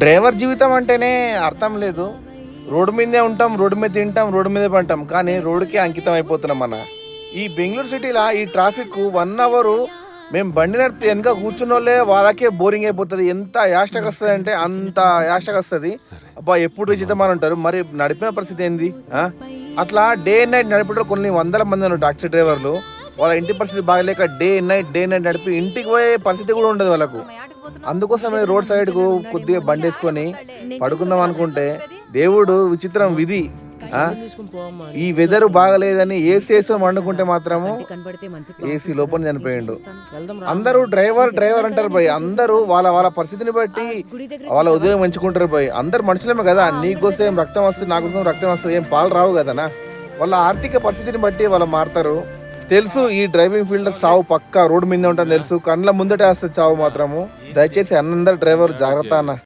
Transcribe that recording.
Driver జీవితం అంటేనే అర్థం లేదు. రోడ్డు మీదే ఉంటాం, రోడ్డు మీద తింటాం, రోడ్డు మీదే పంటాం, కానీ రోడ్డుకి అంకితం అయిపోతున్నాం అన్న. ఈ బెంగళూరు సిటీలో ఈ ట్రాఫిక్ 1 అవరు మేము బండి నడిపి వెనక కూర్చున్న వాళ్ళే వాళ్ళకే బోరింగ్ అయిపోతుంది. ఎంత యాస్టగా వస్తుంది అంటే అంత యాస్టగా వస్తుంది. అబ్బా ఎప్పుడు రీచిద్దామని అంటారు, మరి నడిపిన పరిస్థితి ఏంది? అట్లా డే అండ్ నైట్ నడిపేటప్పుడు కొన్ని వందల మంది ఉన్నారు టాక్సీ డ్రైవర్లు. వాళ్ళ ఇంటి పరిస్థితి బాగలేక డే నైట్ నడిపి ఇంటికి పోయే పరిస్థితి కూడా ఉండదు వాళ్ళకు. అందుకోసమే రోడ్ సైడ్కు కొద్దిగా బండి వేసుకొని పడుకుందాం అనుకుంటే దేవుడు విచిత్రం విధి. ఈ వెదర్ బాగలేదని ఏసీ వేసుకొని వండుకుంటే మాత్రము ఏసీ లోపల చనిపోయిండు. అందరూ డ్రైవర్ అంటారు భయ్. అందరూ వాళ్ళ పరిస్థితిని బట్టి వాళ్ళ ఉదయం ఎంచుకుంటారు భయ్. అందరు మనుషులేమే కదా, నీకోసం రక్తం వస్తుంది, నా కోసం రక్తం వస్తుంది, ఏం పాలు రావు కదనా. వాళ్ళ ఆర్థిక పరిస్థితిని బట్టి వాళ్ళు మారుతారు. తెలుసు ఈ డ్రైవింగ్ ఫీల్డ్ చావు పక్కా రోడ్డు మీద ఉంటుంది తెలుసు, కళ్ళ ముందటే వస్తుంది చావు మాత్రము. దయచేసి అందరు డ్రైవర్ జాగ్రత్త అన్న.